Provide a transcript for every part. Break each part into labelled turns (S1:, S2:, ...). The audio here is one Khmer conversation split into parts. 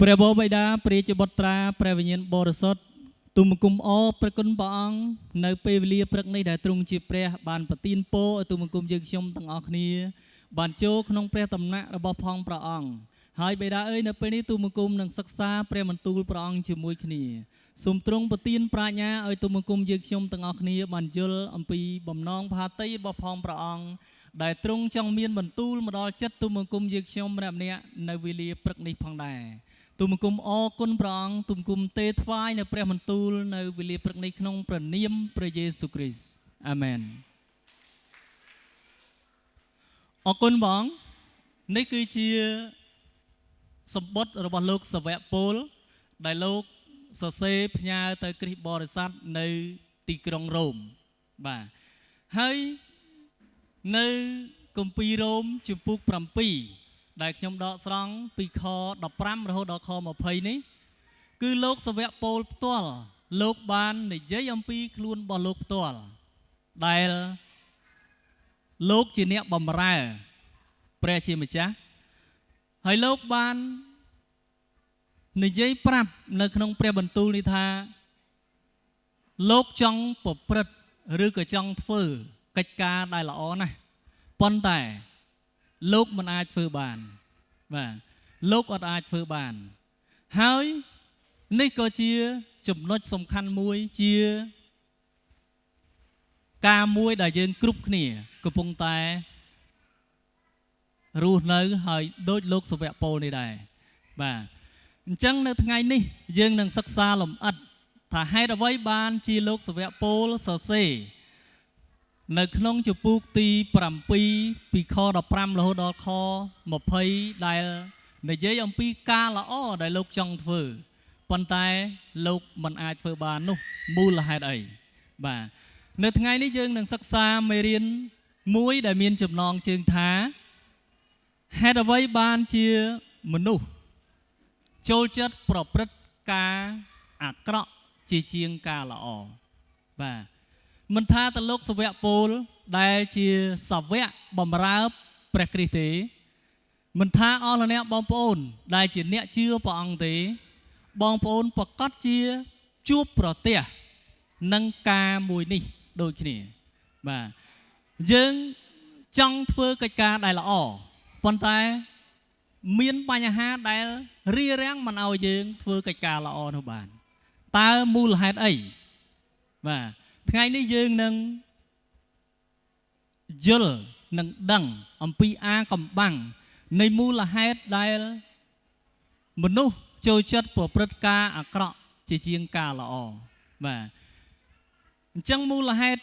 S1: ព្រះបបិតាព្រះជាបុត្រាព្រះវិញ្ញាណបរិសុទ្ធទូមង្គមអព្រះគុណព្រះអង្គនៅពេលវេលាព្រឹកនេះដែលទ្រង់ជាព្រះបានប្រទានពរឲ្យទូមង្គមយើងខ្ញុំទាំងអស់គ្នាបានចូលក្នុងព្រះតំណាក់របស់ផងព្រះអង្គហើយបិតាអើយនៅពេលនេះទូមង្គមនឹងសិក្សាព្រះបន្ទូលព្រះអង្គជាមួយគ្នាសូមទ្រង់ប្រទានប្រាជ្ញាឲ្យទូមង្គមយើងខ្ញុំទាំងអស់គ្នាបានយល់អំពីបំណងផាតីរបស់ផងព្រះអង្គដែលទ្រង់ចង់មានបន្ទូលមកដល់ចិត្តទូមង្គមយើងខ្ញុំម្នាក់ៗនៅវេលាព្រឹកនេះផងដែរទូមង្គមអរគុណព្រះអង្គទូមង្គមទេថ្វាយនៅព្រះបន្ទូលនៅវេលាព្រឹកនេះក្នុងព្រះនាមព្រះយេស៊ូវគ្រីស្ទអាមែនអរគុណបងនេះគឺជាសម្បត្តិរបស់លោកសាវកពលដែលលោកសរសេរផ្ញើទៅគ្រិស្តបរិស័ទនៅទីក្រុងរ៉ូមបាទហើយនៅគម្ពីររ៉ូមជំពូក7ដែលខ្ញុំដកស្រង់ពីខ15រហូតដល់ខ20នេះគឺលោកសាវកពលផ្ទាល់លោកបាននិយាយអំពីខ្លួនរបស់លោកផ្ទាល់ដែលលោកជាអ្នកបម្រើព្រះជាម្ចាស់ហើយលោកបាននិយាយប្រាប់នៅក្នុងព្រះបន្ទូលនេះថាលោកចង់ប្រព្រឹត្តឬក៏ចង់ធ្វើកិច្ចការដែលល្អណាស់ប៉ុន្តែលោកមិនអាចធ្វើបានបាទលោកអត់អាចធ្វើបានហើយនេះក៏ជាចំណុចសំខាន់មួយជាការមួយដែលយើងគ្រប់គ្នាកំពុងតែរស់នៅហើយដូចលោកសាវកពលនេះដែរបាទអញ្ចឹងនៅថ្ងៃនេះយើងនឹងសិក្សាលម្អិតថាហេតុអ្វីបានជាលោកសាវកពលសរសេរនៅក្នុងជំពូកទី7ពីខ15រហូតដល់ខ20ដែលនិយាយអំពីការល្អដែលលោកចង់ធ្វើប៉ុន្តែលោកមិនអាចធ្វើបាននោះមូលហេតុអីបាទនៅថ្ងៃនេះយើងនឹងសិក្សាមេរៀនមួយដែលមានចំណងជើងថាហេតុអ្វីបានជាមនុស្សចូលចិត្តប្រព្រឹត្តការអាក្រក់ជាជាងការល្អបាទមិនថាតលោកសាវកពលដែលជាសាវកបម្រើព្រះគ្រីស្ទទេមិនថាអស់អ្នកបងប្អូនដែលជាអ្នកជឿព្រះអង្គទេបងប្អូនប្រកាសជាជួបប្រទះនឹងការមួយនេះដូចគ្នាបាទយើងចង់ធ្វើកិច្ចការដែលល្អប៉ុន្តែមានបញ្ហាដែលរារាំងមិនឲ្យយើងធ្វើកិច្ចការល្អនោះបានតើមូលហេតុអីបាទថ្ងៃនេះយើងនឹងយល់នឹងដឹងអំពីអាកំបាំងនៃមូលហេតុដែលមនុស្សចូលចិត្តប្រព្រឹត្តការអាក្រក់ជាជាងការល្អបាទអញ្ចឹងមូលហេតុ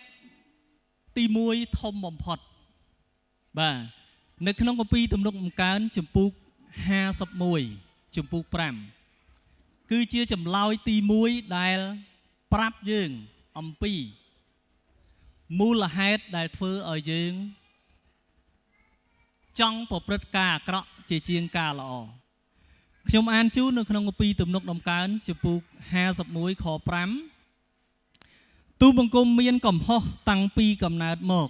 S1: ទី1ធំបំផុតបាទនៅក្នុងគម្ពីរទំនុកដំកើងជំពូក51ជំពូក5គឺជាចម្លើយទី1ដែលប្រាប់យើងអំពីមូលហេតុដែលធ្វើឲ្យយើងចង់ប្រព្រឹត្តការអាក្រក់ជាជាងការល្អខ្ញុំអានជូននៅក្នុងគម្ពីរទំនុកដំកើងជំពូក51ខ5ទូបង្គំមានកំហុសតាំងពីកំណើតមក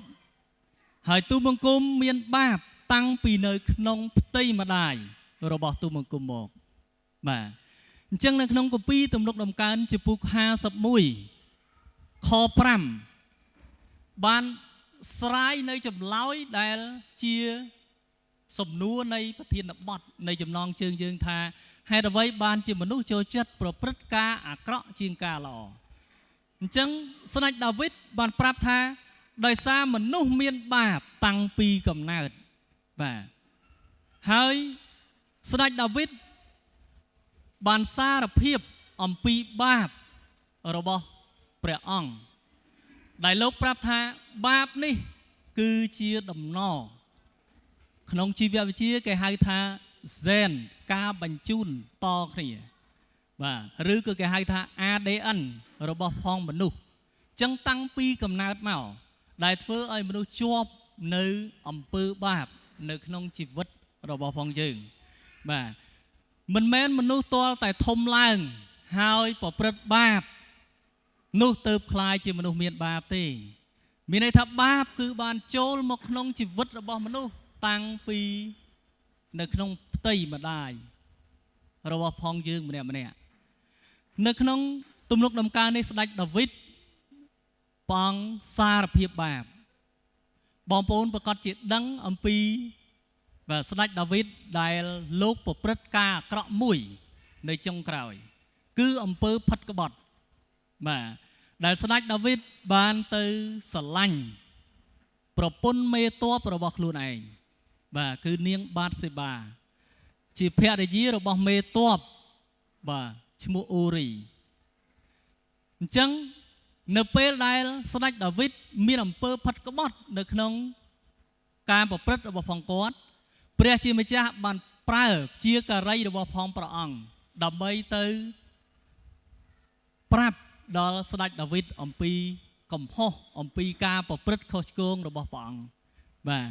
S1: ហើយទូបង្គំមានបាបតាំងពីនៅក្នុងផ្ទៃម្ដាយរបស់ទូបង្គំមកបាទអញ្ចឹងនៅក្នុងគម្ពីរទំនុកដំកើងជំពូក51ខ5បានស្រាយនៅចម្លើយដែលជាសំណួរនៃប្រធានបទនៃចំណងជើងយើងថាហេតុអ្វីបានជាមនុស្សចូលចិត្តប្រព្រឹត្តការអាក្រក់ជាងការល្អអញ្ចឹងស្ដេចដាវីតបានប្រាប់ថាដោយសារមនុស្សមានបាបតាំងពីកំណើតបាទហើយស្ដេចដាវីតបានសារភាពអំពីបាបរបស់ព្រះអង្គដែលលោកប្រាប់ថាបាបនេះគឺជាដំណរក្នុងជីវវិទ្យាគេហៅថា gen ការបញ្ជូនតគ្នាបាទឬក៏គេហៅថា ADN របស់ផងមនុស្សអញ្ចឹងតាំងពីកំណើតមកដែលធ្វើឲ្យមនុស្សជាប់នៅអំពើបាបនៅក្នុងជីវិតរបស់ផងយើងបាទមិនមែនមនុស្សទាល់តែធំឡើងហើយប្រព្រឹត្តបាបនោះទៅคล้ายជាមនុស្សមានបាបទេមានន័យថាបាបគឺបានចូលមកក្នុងជីវិតរបស់មនុស្សតាំងពីនៅក្នុងផ្ទៃម្ដាយ របស់ផងយើងម្នាក់នៅក្នុងទំនុកដំណើរនេះស្ដេចដាវីតបងសារភាពបាបបងប្អូនប្រកាសជាដឹងអំពីបាទស្ដេចដាវីតដែលលោកប្រព្រឹត្តការអាក្រក់មួយនៅចុងក្រោយគឺអំពើផិតក្បត់បាទដែលស្ដេចដាវីតបានទៅស្រឡាញ់ប្រពន្ធមេទ័ពរបស់ខ្លួនឯងបាទគឺនាងបាតសេបាជាភរិយារបស់មេទ័ពបាទឈ្មោះអូរីអញ្ចឹងនៅពេលដែលស្ដេចដាវីតមានអំពើផិតក្បត់នៅក្នុងការប្រព្រឹត្តរបស់ផងគាត់ព្រះជាម្ចាស់បានប្រើជាការីរបស់ផងព្រះអង្គដើម្បីទៅប្រាប់ដល់ស្ដេចដាវីតអំពីកំហុសអំពីការប្រព្រឹត្តខុសឆ្គងរបស់ព្រះអង្គបាទ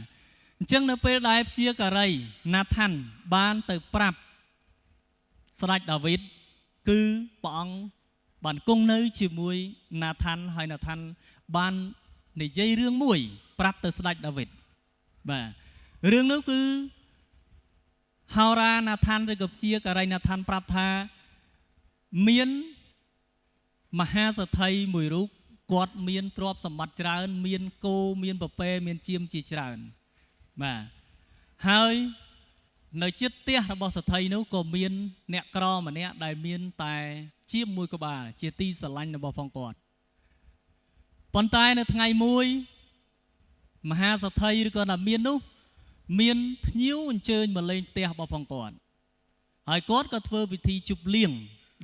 S1: អញ្ចឹងនៅពេលដែលជាការីណាថាន់បានទៅប្រាប់ស្ដេចដាវីតគឺព្រះអង្គបានគង់នៅជាមួយណាថាន់ហើយណាថាន់បាននិយាយរឿងមួយប្រាប់ទៅស្ដេចដាវីតបាទរឿងនោះគឺហោរាណាថាន់ឬក៏ជាការីណាថាន់ប្រាប់ថាមានមហាសេដ្ឋីមួយរូបគាត់មានទ្រព្យសម្បត្តិច្រើនមានគោមានពពែមានជាមជាច្រើនបាទហើយនៅជិតផ្ទះរបស់សេដ្ឋីនោះក៏មានអ្នកក្រម្នាក់ដែលមានតែជាមមួយក្បាលជាទីស្រឡាញ់របស់ផងគាត់ប៉ុន្តែនៅថ្ងៃមួយមហាសេដ្ឋីឬក៏ណាមាននោះមានភ្ញៀវអញ្ជើញមកលេងផ្ទះរបស់ផងគាត់ហើយគាត់ក៏ធ្វើពិធីជប់លៀង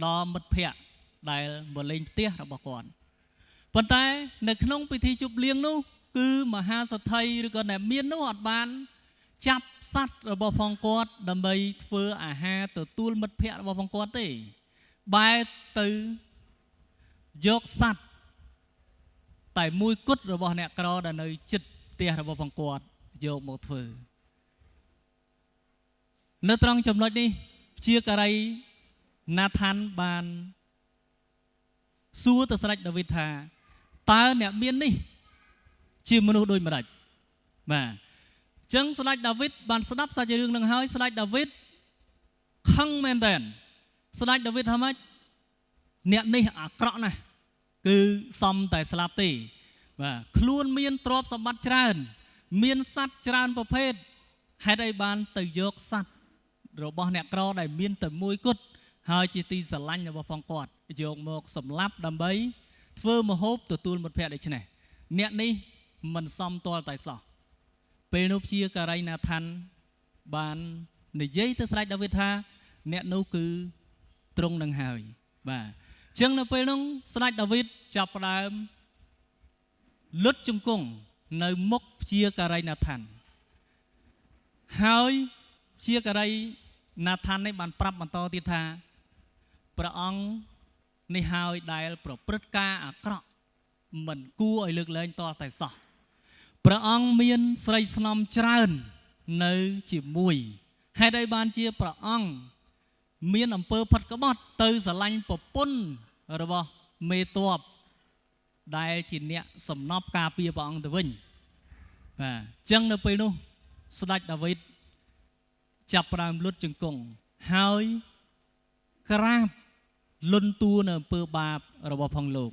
S1: ដល់មិត្តភ័ក្តិដែលមកលេងផ្ទះរបស់គាត់ប៉ុន្តែនៅក្នុងពិធីជប់លៀងនោះគឺមហាសេដ្ឋីឬក៏អ្នកមាននោះអត់បានចាប់សត្វរបស់ផងគាត់ដើម្បីធ្វើអាហារទទួលមិត្តភ័ក្តិរបស់ផងគាត់ទេបែរទៅយកសត្វតែមួយគត់របស់អ្នកក្រដែលនៅជិតផ្ទះរបស់ផងគាត់យកមកធ្វើនៅត្រង់ចំណុចនេះជាការីណាថាន់បានសួរទៅស្ដេចដាវីតថាតើអ្នកមាននេះជាមនុស្សដូចម្ដេចបាទអញ្ចឹងស្ដេចដាវីតបានស្ដាប់សាច់រឿងនឹងហើយស្ដេចដាវីតខឹងមែនតើស្ដេចដាវីតថាម៉េចអ្នកនេះអាក្រក់ណាស់គឺសមតែស្លាប់ទេបាទខ្លួនមានទ្រព្យសម្បត្តិច្រើនមានសត្វច្រើនប្រភេទហេតុអីបានទៅយកសត្វរបស់អ្នកក្រដែលមានតែមួយគត់ហើយជាទីស្រឡាញ់របស់ផងគាត់យកមកសម្លាប់ដើម្បីធ្វើមហូបទទួលមិត្តភ័ក្តិដូច្នេះអ្នកនេះមិនសមទាល់តែសោះពេលនោះជាការីណាថាន់បាននិយាយទៅស្ដេចដាវីតថាអ្នកនោះគឺទ្រង់នឹងហើយបាទអញ្ចឹងនៅពេលនោះស្ដេចដាវីតចាប់ផ្ដើមលុតជង្គង់នៅមុខជាការីណាថាន់ហើយជាការីណាថាន់នេះបានប្រាប់បន្តទៀតថាព្រះអង្គនេះហើយដែលប្រព្រឹត្តការអាក្រក់មិនគួរឲ្យលើកលែងតតែសោះព្រះអង្គមានស្រីស្នំច្រើននៅជាមួយហេតុអីបានជាព្រះអង្គមានអំពើផិតក្បត់ទៅស្រឡាញ់ប្រពន្ធរបស់មេទ័ពដែលជាអ្នកសំណប់ការពារព្រះអង្គទៅវិញបាទអញ្ចឹងនៅពេលនោះស្ដេចដាវីតចាប់ផ្ដើមលុតជង្គង់ហើយក្រាបលន់តួនៅអំពើបាបរបស់ផងលោក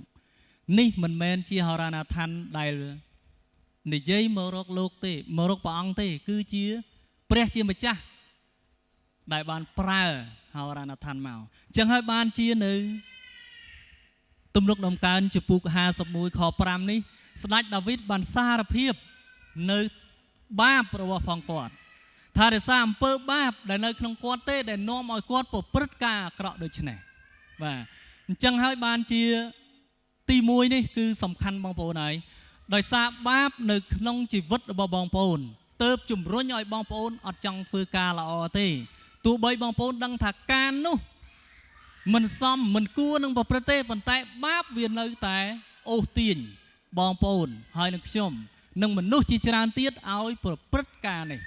S1: នេះមិនមែនជាហោរាណាថាន់ដែលនិយាយមករកលោកទេមករកព្រះអង្គទេគឺជាព្រះជាម្ចាស់ដែលបានប្រើហោរាណាថាន់មកអញ្ចឹងហើយបានជានៅទំនុកដំកើងចំពុក51ខ5នេះស្ដេចដាវីតបានសារភាពនៅបាបរបស់ផងគាត់ថារសារអំពើបាបដែលនៅក្នុងគាត់ទេដែលនាំឲ្យគាត់ប្រព្រឹត្តការអាក្រក់ដូចនេះបាទអញ្ចឹងហើយបានជាទី1នេះគឺសំខាន់បងប្អូនហើយដោយសារបាបនៅក្នុងជីវិតរបស់បងប្អូនទើបជំរុញឲ្យបងប្អូនអត់ចង់ធ្វើការល្អទេទោះបីបងប្អូនដឹងថាការនោះមិនសមមិនគួរនឹងប្រព្រឹត្តទេប៉ុន្តែបាបវានៅតែអូសទាញបងប្អូនហើយនឹងខ្ញុំនិងមនុស្សជាច្រើនទៀតឲ្យប្រព្រឹត្តការនេះ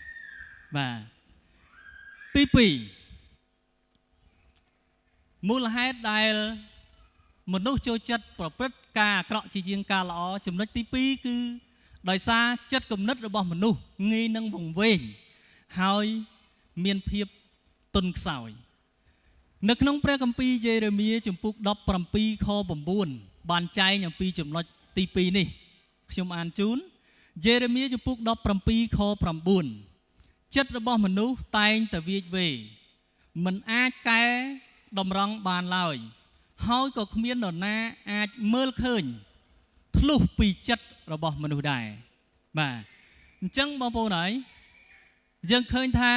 S1: បាទទី2មូលហេតុដែលមនុស្សចូលចិត្តប្រព្រឹត្តការអាក្រក់ជាជាងការល្អចំណុចទី2គឺដោយសារចិត្តគំនិតរបស់មនុស្សងាយនឹងវង្វេងហើយមានភាពទន់ខ្សោយ នៅក្នុងព្រះគម្ពីរយេរេមៀជំពូក17ខ9បានចែងអំពីចំណុចទី2នេះខ្ញុំអានជូនយេរេមៀជំពូក17ខ9ចិត្តរបស់មនុស្សតែងតែវាចវេមិនអាចកែតម្រង់បានឡើយហើយក៏គ្មាននរណាអាចមើលឃើញធ្លុះពីចិត្តរបស់មនុស្សដែរបាទអញ្ចឹងបងប្អូនហើយយើងឃើញថា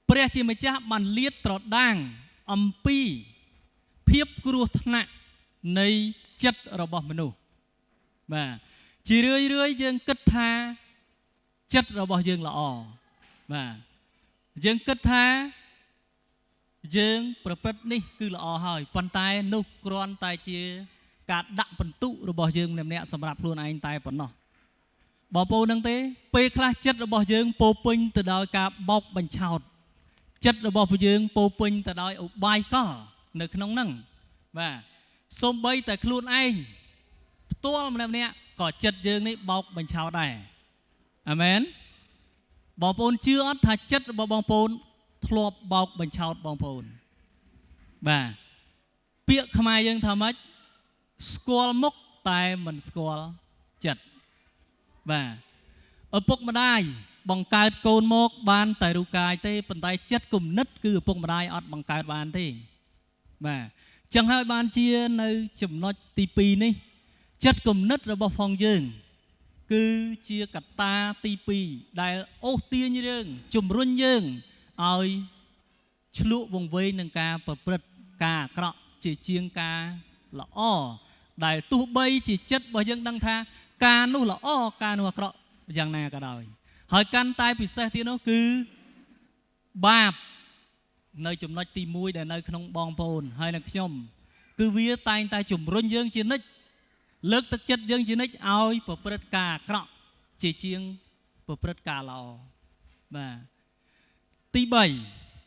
S1: ព្រះជាម្ចាស់បានលាតត្រដាងអំពីភាពគ្រោះថ្នាក់នៃចិត្តរបស់មនុស្សបាទជារឿយយើងគិតថាចិត្តរបស់យើងល្អបាទយើងគិតថាយើងប្រព្រឹត្តនេះគឺល្អហើយប៉ុន្តែនោះគ្រាន់តែជាការដាក់បន្ទុករបស់យើងម្នាក់ៗសម្រាប់ខ្លួនឯងតែប៉ុណ្ណោះបងប្អូននឹងទេពេលខ្លះចិត្តរបស់យើងពោពេញទៅដោយការបោកបញ្ឆោតចិត្តរបស់យើងពោពេញទៅដោយឧបាយកលនៅក្នុងហ្នឹងបាទសូម្បីតែខ្លួនឯងផ្ទាល់ម្នាក់ៗក៏ចិត្តយើងនេះបោកបញ្ឆោតដែរអាមែនបងប្អូនជឿអត់ថាចិត្តរបស់បងប្អូនធ្លាប់បោកបញ្ឆោតបងប្អូនបាទពាក្យខ្មែរយើងថាម៉េចស្គាល់មុខតែមិនស្គាល់ចិត្តបាទឪពុកម្ដាយបង្កើតកូនមកបានតែរូបកាយទេប៉ុន្តែចិត្តគំនិតគឺឪពុកម្ដាយអត់បង្កើតបានទេបាទចឹងហើយបានជានៅចំណុចទី2នេះចិត្តគំនិតរបស់ផងយើងគឺជាកត្តាទី2ដែលអូសទាញយើងជំរុញយើងឲ្យឆ្លក់វង្វេងនឹងការប្រព្រឹត្តការអាក្រក់ជាជាងការល្អដែលទោះបីជាចិត្តរបស់យើងដឹងថាការនោះល្អការនោះអាក្រក់យ៉ាងណាក៏ដោយហើយកាន់តែពិសេសទៀតនោះគឺបាបនៅចំណុចទី1ដែលនៅក្នុងបងប្អូនហើយនៅខ្ញុំគឺវាតែងតែជំរុញយើងជានិច្ចលើកទឹកចិត្តយើងជានិច្ចឲ្យប្រព្រឹត្តការអាក្រក់ជាជាងប្រព្រឹត្តការល្អបាទទី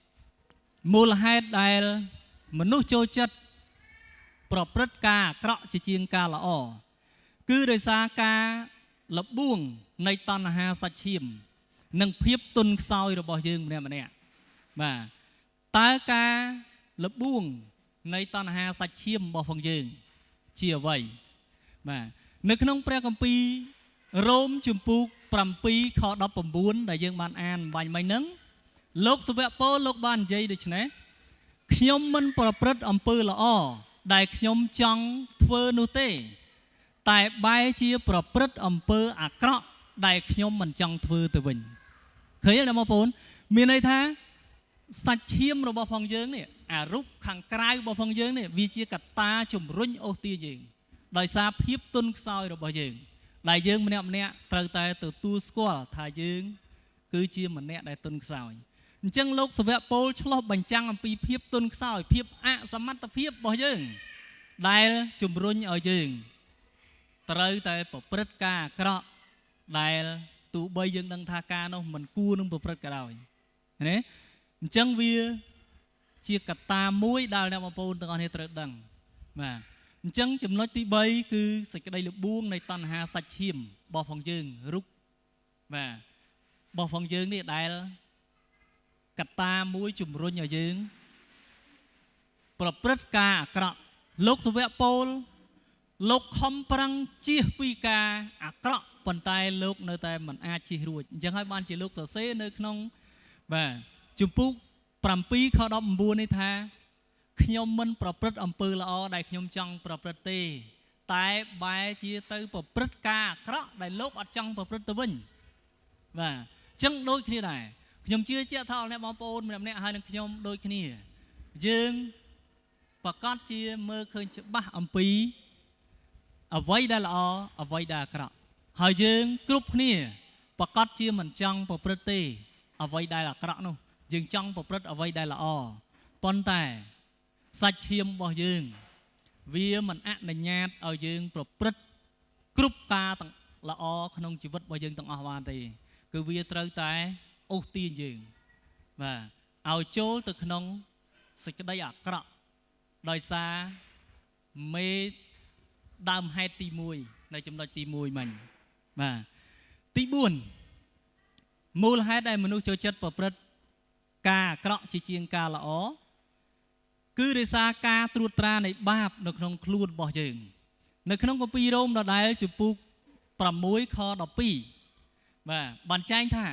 S1: 3មូលហេតុដែលមនុស្សចូលចិត្តប្រព្រឹត្តការអាក្រក់ជាជាងការល្អគឺដោយសារការលបួងនៃតណ្ហាសាច់ឈាមនិងភាពទន់ខ្សោយរបស់យើងម្នាក់បាទតើការលបួងនៃតណ្ហាសាច់ឈាមរបស់ផងយើងជាអ្វីបាទនៅក្នុងព្រះគម្ពីររ៉ូមជំពូក7ខ19ដែលយើងបានអានបាញ់មិញហ្នឹងលោកសាវកប៉ូលលោកបាននិយាយដូច្នេះខ្ញុំមិនប្រព្រឹត្តអំពើល្អដែលខ្ញុំចង់ធ្វើនោះទេតែបែរជាប្រព្រឹត្តអំពើអាក្រក់ដែលខ្ញុំមិនចង់ធ្វើទៅវិញឃើញទេបងប្អូនមានន័យថាសាច់ឈាមរបស់ផងយើងនេះអារូបខាងក្រៅរបស់ផងយើងនេះវាជាកត្តាជំរុញអូសទាញយើងដោយសារភាពទន់ខ្សោយរបស់យើងដែលយើងម្នាក់ត្រូវតែទទួលស្គាល់ថាយើងគឺជាម្នាក់ដែលទន់ខ្សោយអញ្ចឹងលោកសាវកប៉ូលឆ្លោះបញ្ចាំងអំពីភាពទន់ខ្សោយភាពអសមត្ថភាពរបស់យើងដែលជំរុញឲ្យយើងត្រូវតែប្រព្រឹត្តការអាក្រក់ដែលទោះបីយើងដឹងថាការនោះមិនគួរនឹងប្រព្រឹត្តក៏ដោយណាអញ្ចឹងវាជាកត្តាមួយដែលអ្នកបងប្អូនទាំងអស់គ្នាត្រូវដឹងបាទអញ្ចឹងចំណុចទី3គឺសេចក្តីលបួងនៃតណ្ហាសាច់ឈាមរបស់ផងយើងរូបបាទរបស់ផងយើងនេះដែលកត្តាមួយជំរុញឲ្យយើងប្រព្រឹត្តការអាក្រក់លោកសាវកប៉ូលលោកខំប្រឹងជៀសពីការអាក្រក់ប៉ុន្តែលោកនៅតែមិនអាចជៀសរួចអញ្ចឹងហើយបានជាលោកសរសេរនៅក្នុងបាទជំពូក7ខ19នេះថាខ្ញុំមិនប្រព្រឹត្តអំពើល្អដែលខ្ញុំចង់ប្រព្រឹត្តទេតែបែរជាទៅប្រព្រឹត្តការអាក្រក់ដែលលោកអត់ចង់ប្រព្រឹត្តទៅវិញបាទអញ្ចឹងដូចគ្នាដែរខ្ញុំជឿជាក់ថាអ្នកបងប្អូនម្នាក់ៗហើយនឹងខ្ញុំដូចគ្នាយើងប្រកាសជាមើលឃើញច្បាស់អំពីអ្វីដែលល្អអ្វីដែលអាក្រក់ហើយយើងគ្រប់គ្នាប្រកាសជាមិនចង់ប្រព្រឹត្តទេអ្វីដែលអាក្រក់នោះយើងចង់ប្រព្រឹត្តអ្វីដែលល្អប៉ុន្តែសាច់ឈាមរបស់យើងវាមិនអនុញ្ញាតឲ្យយើងប្រព្រឹត្តគ្រប់ការទាំងល្អក្នុងជីវិតរបស់យើងទាំងអស់បានទេគឺវាត្រូវតែអូសទាញយើងបាទឲ្យចូលទៅក្នុងសេចក្តីអាក្រក់ដោយសារមេដើមហេតុទី1នៅចំណុចទី1មិញបាទទី4មូលហេតុដែលមនុស្សចូលចិត្តប្រព្រឹត្តការអាក្រក់ជាជាងការល្អ គឺដោយសារការត្រួតត្រានៃបាបនៅក្នុងខ្លួនរបស់យើងនៅក្នុងគម្ពីររ៉ូមដដែលជំពូក6 ខ 12 បាទបានចែងថា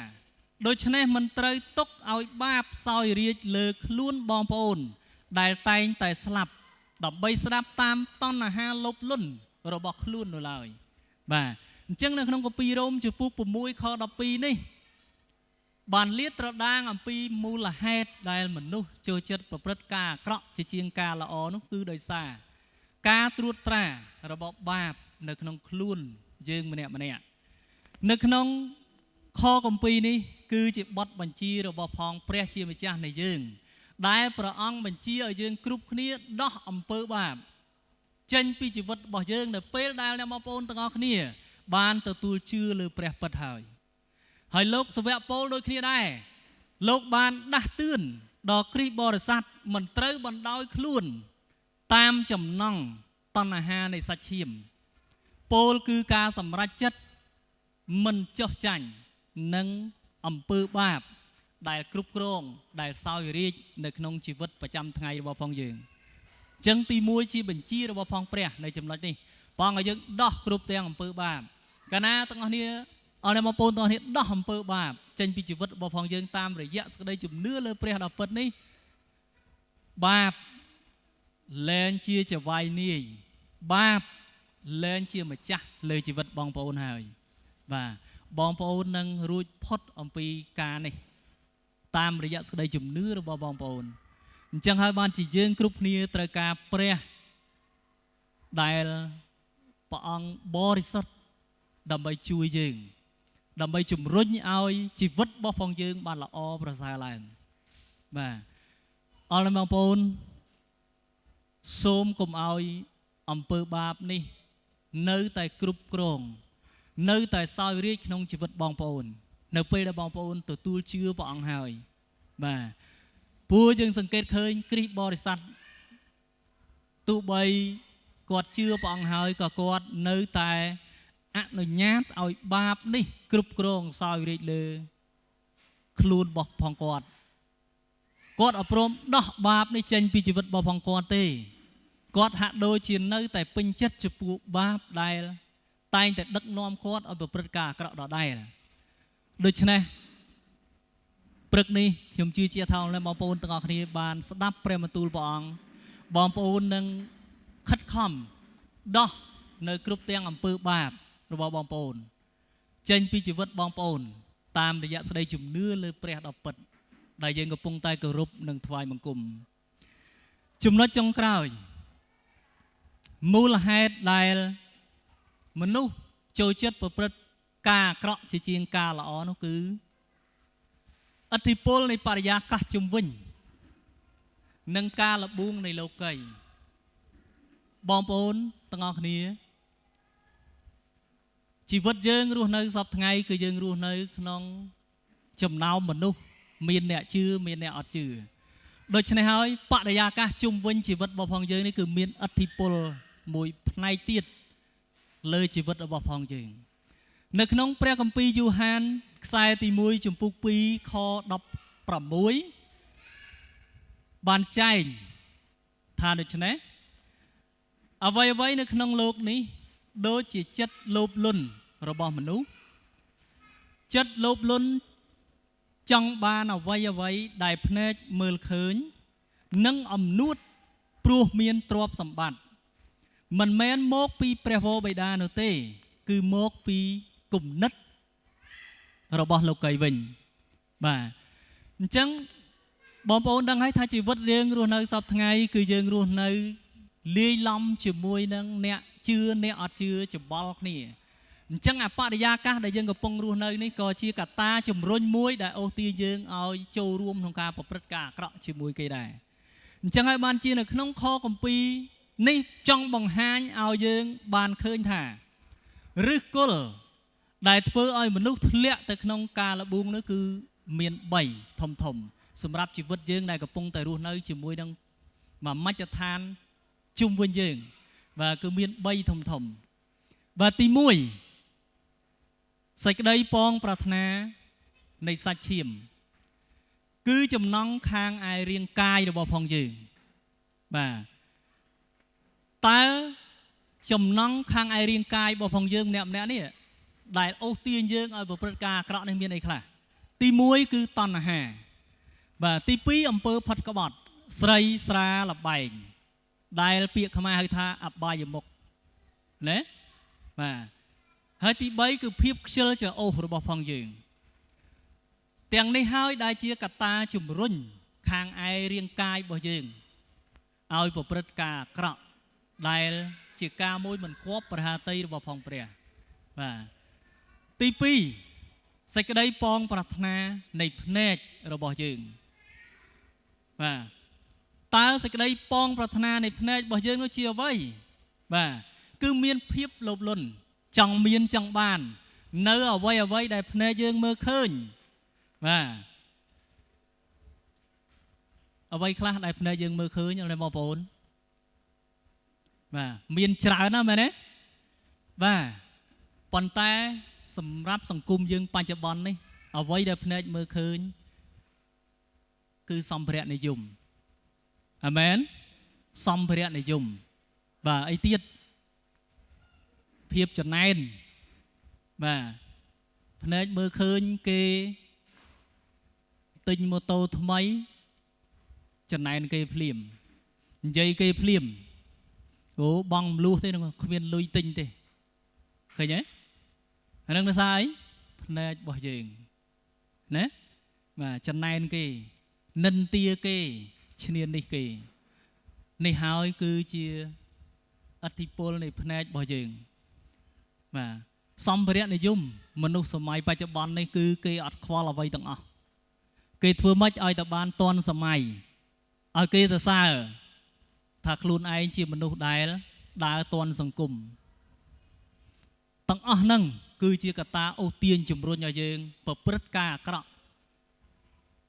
S1: ដូច្នេះមិនត្រូវទុកឲ្យបាបសោយរាជ្យលើខ្លួនបងប្អូនដែលតែងតែស្លាប់ដើម្បីស្ដាប់តាមតណ្ហាលោភលន់របស់ខ្លួននោះឡើយបាទអញ្ចឹងនៅក្នុងគម្ពីររ៉ូមជំពូក6 ខ 12 នេះបានលាតត្រដាងអំពីមូលហេតុដែលមនុស្សចូលចិត្តប្រព្រឹត្តការអាក្រក់ជាជាងការល្អនោះគឺដោយសារការត្រួតត្រារបស់បាបនៅក្នុងខ្លួនយើងម្នាក់នៅក្នុងខគម្ពីរនេះគឺជាបទបញ្ជារបស់ផងព្រះជាម្ចាស់នៃយើងដែលព្រះអង្គបញ្ជាឲ្យយើងគ្រប់គ្នាដោះអំពើបាបចេញពីជីវិតរបស់យើងនៅពេលដែលអ្នកបងប្អូនទាំងអស់គ្នាបានទទួលជឿលើព្រះពិតហើយលោកសាវកប៉ូលដូចគ្នាដែរលោកបានដាស់តឿនដល់គ្រីស្ទបរិស័ទមិនត្រូវបណ្ដោយខ្លួនតាមចំណង់តណ្ហានៃសាច់ឈាមពោលគឺការសម្រេចចិត្តមិនចោះចាញ់នឹងអំពើបាបដែលគ្រប់គ្រងដែលសោយរាជ្យនៅក្នុងជីវិតប្រចាំថ្ងៃរបស់ផងយើងអញ្ចឹងទី1ជាបញ្ជារបស់ផងព្រះនៅចំណុចនេះបងឲ្យយើងដោះគ្រប់ទាំងអំពើបាបកាលណាទាំងអស់គ្នាអរអ្នកបងប្អូនទាំងអស់គ្នាដោះអំពើបាបចេញពីជីវិតរបស់ផងយើងតាមរយៈសេចក្តីជំនឿលើព្រះដ៏ពិតនេះបាបលែងជាចវាយនាយបាបលែងជាម្ចាស់លើជីវិតបងប្អូនហើយបាទបងប្អូននឹងរួចផុតអំពីការនេះតាមរយៈសេចក្តីជំនឿរបស់បងប្អូនអញ្ចឹងហើយបានជាយើងគ្រប់គ្នាត្រូវការព្រះដែលព្រះអង្គបរិសុទ្ធដើម្បីជួយយើងដើម្បីជំរុញឲ្យជីវិតរបស់ផងយើងបានល្អប្រសើរឡើងបាទអរបងប្អូនសូមកុំឲ្យអំពើបាបនេះនៅតែគ្រប់គ្រងនៅតែសោយរាជ្យក្នុងជីវិតបងប្អូននៅពេលដែលបងប្អូនទទួលជឿព្រះអង្គហើយបាទព្រោះយើងសង្កេតឃើញគ្រីស្ទបរិស័ទទោះបីគាត់ជឿព្រះអង្គហើយក៏គាត់នៅតែអនុញ្ញាតឲ្យបាបនេះគ្រប់គ្រងសោយរាជ្យលើខ្លួនរបស់ផងគាត់អត់ព្រមដោះបាបនេះចេញពីជីវិតរបស់ផងគាត់ទេគាត់ហាក់ដូចជានៅតែពេញចិត្តចំពោះបាបដែលតែងតែដឹកនាំគាត់ឲ្យប្រព្រឹត្តការអាក្រក់ដដែលដូច្នេះព្រឹកនេះខ្ញុំជឿជាក់ថាបងប្អូនទាំងអស់គ្នាបានស្ដាប់ព្រះបន្ទូលព្រះអង្គបងប្អូននឹងខិតខំដោះនៅគ្រប់ទាំងអំពើបាបរបស់បងប្អូនចេញពីជីវិតបងប្អូនតាមរយៈសេចក្តីជំនឿលើព្រះដ៏ពិតដែលយើងកំពុងតែគោរពនិងថ្វាយបង្គំចំណុចចុងក្រោយមូលហេតុដែលមនុស្សចូលចិត្តប្រព្រឹត្តការអាក្រក់ជាជាងការល្អនោះគឺឥទ្ធិពលនៃបរិយាកាសជុំវិញនិងការលបួងនៃលោកីបងប្អូនទាំងអស់គ្នាជីវិតយើងរស់នៅសពថ្ងៃគឺយើងរស់នៅក្នុងចំណោមមនុស្សមានអ្នកជឿមានអ្នកអត់ជឿដូច្នេះហើយបរិយាកាសជុំវិញជីវិតរបស់ផងយើងនេះគឺមានឥទ្ធិពលមួយផ្នែកទៀតលើជីវិតរបស់ផងយើងនៅក្នុងព្រះគម្ពីរយូហានខ្សែទី1ជំពូក2ខ16បានចែងថាដូច្នេះអ្វីនៅក្នុងលោកនេះដូចជាចិត្តលោភលន់របស់មនុស្សចិត្តលោភលន់ចង់បានអ្វីដែលភ្នែកមើលឃើញនិងអំនួតព្រោះមានទ្រព្យសម្បត្តិមិនមែនមកពីព្រះវរបិតានោះទេគឺមកពីគំនិតរបស់លោកីវិញបាទអញ្ចឹងបងប្អូនដឹងហើយថាជីវិតយើងរស់នៅសពថ្ងៃគឺយើងរស់នៅលាយឡំជាមួយនឹងអ្នកជឿអ្នកអត់ជឿច្បល់គ្នាអញ្ចឹងបរិយាកាសដែលយើងកំពុងរស់នៅនេះក៏ជាកត្តាជំរុញមួយដែលអូសទាញយើងឲ្យចូលរួមក្នុងការប្រព្រឹត្តការអាក្រក់ជាមួយគេដែរអញ្ចឹងហើយបានជានៅក្នុងខគម្ពីរនេះចង់បង្ហាញឲ្យយើងបានឃើញថាឫសគល់ដែលធ្វើឲ្យមនុស្សធ្លាក់ទៅក្នុងការលបួងនោះគឺមាន3ធំសម្រាប់ជីវិតយើងដែលកំពុងតែរស់នៅជាមួយនឹងមួយមជ្ឈដ្ឋានជុំវិញយើងបាទគឺមាន3ធំបាទទី1សេចក្តីប៉ងប្រាថ្នានៃសាច់ឈាមគឺចំណង់ខាងឯរាងកាយរបស់ផងយើង បាទតើចំណងខាងឯរាងកាយរបស់ផងយើងម្នាក់នេះដែលអូសទាញយើងឲ្យប្រព្រឹត្តការអាក្រក់នេះមានអីខ្លះទី1គឺតណ្ហាបាទទី2អំពើផិតក្បត់ស្រីស្រាលបែងដែលពាក្យខ្មែរហៅថាអបាយមុខណាបាទហើយទី3គឺភាពខ្ជិលច្រអូសរបស់ផងយើងទាំងនេះហើយដែលជាកត្តាជំរុញខាងឯរាងកាយរបស់យើងឲ្យប្រព្រឹត្តការអាក្រក់ដែលជាការមួយមិនគប់ប្រហាតីរបស់ផងព្រះបាទទី2សេចក្តីប៉ងប្រាថ្នានៃភ្នែករបស់យើងបាទតើសេចក្តីប៉ងប្រាថ្នានៃភ្នែករបស់យើងនោះជាអ្វីបាទគឺមានភាពលោភលន់ចង់មានចង់បាននៅអ្វីដែលភ្នែកយើងមើលឃើញបាទអ្វីខ្លះដែលភ្នែកយើងមើលឃើញអរបងប្អូនបាទមានច្រើនណាស់មែនទេបាទប៉ុន្តែសម្រាប់សង្គមយើងបច្ចុប្បន្ននេះអ្វីដែលភ្នែកមើលឃើញគឺសម្ភារៈនិយមអាមែនសម្ភារៈនិយមបាទអីទៀតភាពចំណែនបាទភ្នែកមើលឃើញគេទិញម៉ូតូថ្មីចំណែនគេភ្លាមនិយាយគេភ្លាមអូបងមលូសទេគ្មានលុយទិញទេឃើញទេអានឹងភាសាអីភ្នែករបស់យើងណាបាទចំណែនគេនិន្ទាគេឈ្នានីសគេនេះហើយគឺជាអធិពលនៃភ្នែករបស់យើងបាទសម្ភារៈនិយមមនុស្សសម័យបច្ចុប្បន្ននេះគឺគេអត់ខ្វល់អ្វីទាំងអស់គេធ្វើម៉េចឲ្យតែបានទាន់សម័យឲ្យគេសរសើរថាខ្លួនឯងជាមនុស្សដែលដើរទាន់សង្គមទាំងអស់ហ្នឹងគឺជាកត្តាអូសទាញជំរុញឲ្យយើងប្រព្រឹត្តការអាក្រក់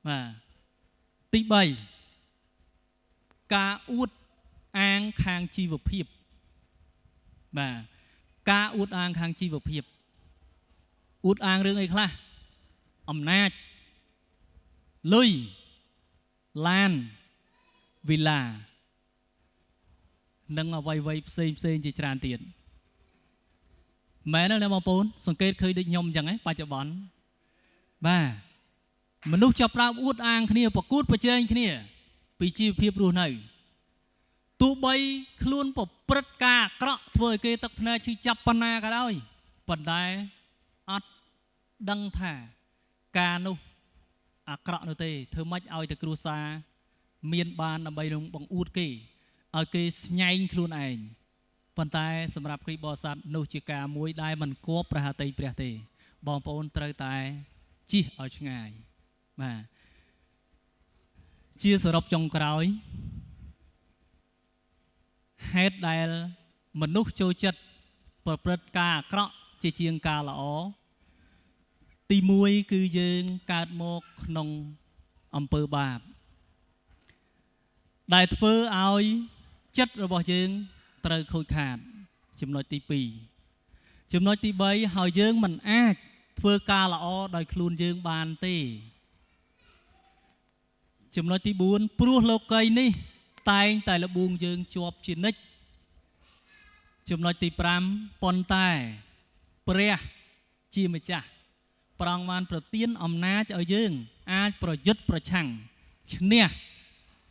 S1: បាទទី3ការអួតអាងខាងជីវភាពបាទការអួតអាងខាងជីវភាពអួតអាងរឿងអីខ្លះអំណាចលុយឡានវីឡានិងអ្វីផ្សេងជាច្រើនទៀតមែនទេបងប្អូនសង្កេតឃើញដូចខ្ញុំអញ្ចឹងហ៎បច្ចុប្បន្នបាទមនុស្សចាប់ផ្ដើមអួតអាងគ្នាប្រកួតប្រជែងគ្នាពីជីវភាពរស់នៅទោះបីខ្លួនប្រព្រឹត្តការអាក្រក់ធ្វើឲ្យគេទឹកភ្នែកឈឺចាប់ប៉ុណ្ណាក៏ដោយប៉ុន្តែអត់ដឹងថាការនោះអាក្រក់នោះទេធ្វើម៉េចឲ្យតែគ្រួសារមានបានដើម្បីនឹងបង្អួតគេឲ្យគេស្ញែងខ្លួនឯងប៉ុន្តែសម្រាប់គ្រីស្ទបរិស័ទនោះជាការមួយដែលមិនគប់ប្រហាតីព្រះទេបងប្អូនត្រូវតែជិះឲ្យឆ្ងាយបាទជាសរុបចុងក្រោយហេតុដែលមនុស្សចូលចិត្តប្រព្រឹត្តការអាក្រក់ជាជាងការល្អទី1គឺយើងកើតមកក្នុងអំពើបាបដែលធ្វើឲ្យចិត្តរបស់យើងត្រូវខូចខាតចំណុចទី2ចំណុចទី3ហើយយើងមិនអាចធ្វើការល្អដោយខ្លួនយើងបានទេចំណុចទី4ព្រោះលោកីយ៍នេះតែងតែលបួងយើងជាប់ជានិច្ចចំណុចទី5ប៉ុន្តែព្រះជាម្ចាស់ប្រងបានប្រទានអំណាចឲ្យយើងអាចប្រយុទ្ធប្រឆាំងឈ្នះ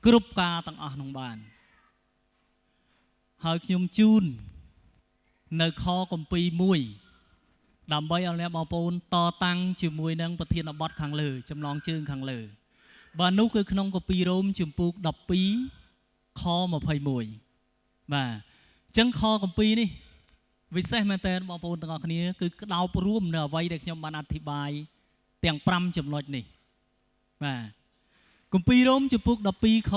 S1: គ្រប់ការទាំងអស់នោះបានហើយខ្ញុំជូននៅខគម្ពីរមួយដើម្បីឲ្យអ្នកបងប្អូនតតាំងជាមួយនឹងប្រធានបទខាងលើចំណងជើងខាងលើបាទនោះគឺក្នុងគម្ពីររ៉ូមជំពូក12ខ21បាទអញ្ចឹងខគម្ពីរនេះវិសេសមែនតើបងប្អូនទាំងអស់គ្នាគឺក្តោបរួមនៅអ្វីដែលខ្ញុំបានអធិប្បាយទាំង5ចំណុចនេះបាទគម្ពីររ៉ូមជំពូក12ខ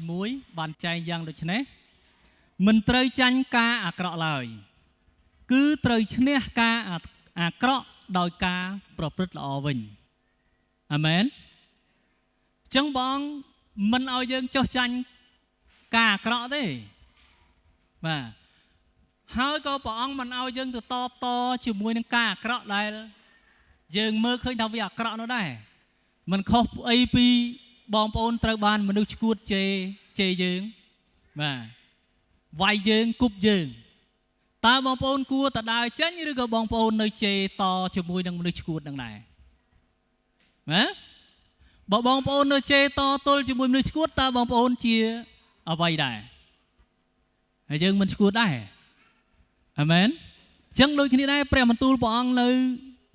S1: 21បានចែងយ៉ាងដូចនេះមិនត្រូវចាញ់ការអាក្រក់ឡើយគឺត្រូវឈ្នះការអាក្រក់ដោយការប្រព្រឹត្តល្អវិញអាមែនអញ្ចឹងបងមិនឲ្យយើងចោះចាញ់ការអាក្រក់ទេបាទហើយក៏ព្រះអង្គមិនឲ្យយើងទៅតបតជាមួយនឹងការអាក្រក់ដែលយើងមើលឃើញថាវាអាក្រក់នោះដែរមិនខុសអីពីបងប្អូនត្រូវបានមនុស្សឈួតជេរយើង បាទវាយយើងគប់យើងតើបងប្អូនគួរតដើរចេញឬក៏បងប្អូននៅជេរតជាមួយនឹងមនុស្សឈួតនឹងដែរណាបើបងប្អូននៅជេរតទល់ជាមួយមនុស្សឈួតតើបងប្អូនជាអ្វីដែរហើយយើងមិនឈួតដែរអាមែនអញ្ចឹងដូចគ្នាដែរព្រះបន្ទូលព្រះអង្គនៅ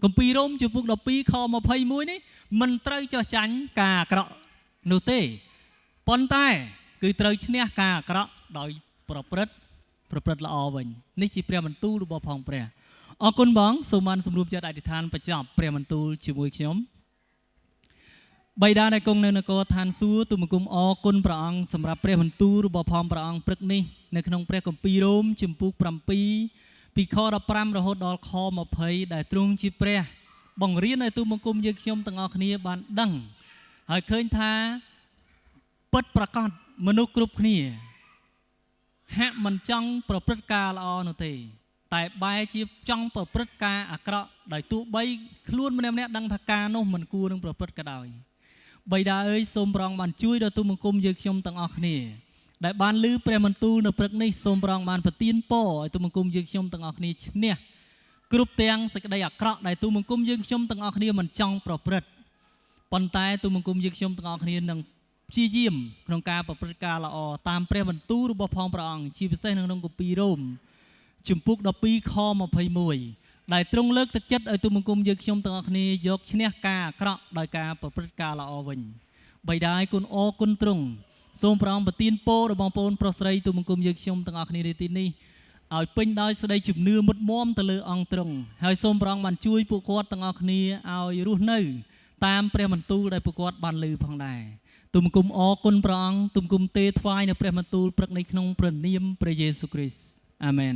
S1: គម្ពីររ៉ូមជំពូក12ខ21នេះមិនត្រូវចោះចាញ់ការអាក្រក់នោះទេប៉ុន្តែគឺត្រូវឈ្នះការអាក្រក់ដោយប្រព្រឹត្តល្អវិញនេះជាព្រះបន្ទូលរបស់ផងព្រះអរគុណបងសូមបានសម្រួលចិត្តអធិដ្ឋានបញ្ចប់ព្រះបន្ទូលជាមួយខ្ញុំបិតាដែលគង់នៅនគរឋានសួគ៌ទូលបង្គំអរគុណព្រះអង្គសម្រាប់ព្រះបន្ទូលរបស់ផងព្រះអង្គព្រឹកនេះនៅក្នុងព្រះគម្ពីររ៉ូមជំពូក7ពីខ15រហូតដល់ខ20ដែលទ្រង់ជាព្រះបង្រៀនឲ្យទូលបង្គំយើងខ្ញុំទាំងអស់គ្នាបានដឹងហើយឃើញថាពិតប្រាកដមនុស្សគ្រប់គ្នាហាក់មិនចង់ប្រព្រឹត្តការល្អនោះទេតែបែរជាចង់ប្រព្រឹត្តការអាក្រក់ដោយទោះបីខ្លួនម្នាក់ៗដឹងថាការនោះមិនគួរនឹងប្រព្រឹត្តក៏ដោយបិតាអើយសូមព្រះអង្គបានជួយដល់ទូលបង្គំយើងខ្ញុំទាំងអស់គ្នាដែលបានឮព្រះបន្ទូលនៅព្រឹកនេះសូមព្រះអង្គបានប្រទានពរឲ្យទូលបង្គំយើងខ្ញុំទាំងអស់គ្នាឈ្នះគ្រប់ទាំងសេចក្តីអាក្រក់ដែលទូលបង្គំយើងខ្ញុំទាំងអស់គ្នាមិនចង់ប្រព្រឹត្តប៉ុន្តែទូលបង្គំយើងខ្ញុំទាំងអស់គ្នានឹងព្យាយាមក្នុងការប្រព្រឹត្តការល្អតាមព្រះបន្ទូលរបស់ផងព្រះអង្គជាពិសេសនៅក្នុងគម្ពីររ៉ូមជំពូក12ខ21ដែលទ្រង់លើកទឹកចិត្តឲ្យទូលបង្គំយើងខ្ញុំទាំងអស់គ្នាយកឈ្នះការអាក្រក់ដោយការប្រព្រឹត្តការល្អវិញបិតាឲ្យគុណអរគុណទ្រង់សូមព្រះអង្គប្រទានពរដល់បងប្អូនប្រុសស្រីទូលបង្គំយើងខ្ញុំទាំងអស់គ្នានៅទីនេះឲ្យពេញដោយសេចក្តីជំនឿមុតមាំទៅលើអង្គទ្រង់ហើយសូមព្រះអង្គបានជួយពួកគាត់ទាំងអស់គ្នាឲ្យរស់នៅតាមព្រះបន្ទូលដែលពួកគាត់បានឮផងដែរទូលបង្គំអរគុណព្រះអង្គទូលបង្គំទេថ្វាយនៅព្រះបន្ទូលព្រឹកនេះក្នុងព្រះនាមព្រះយេស៊ូវគ្រីស្ទអាមែន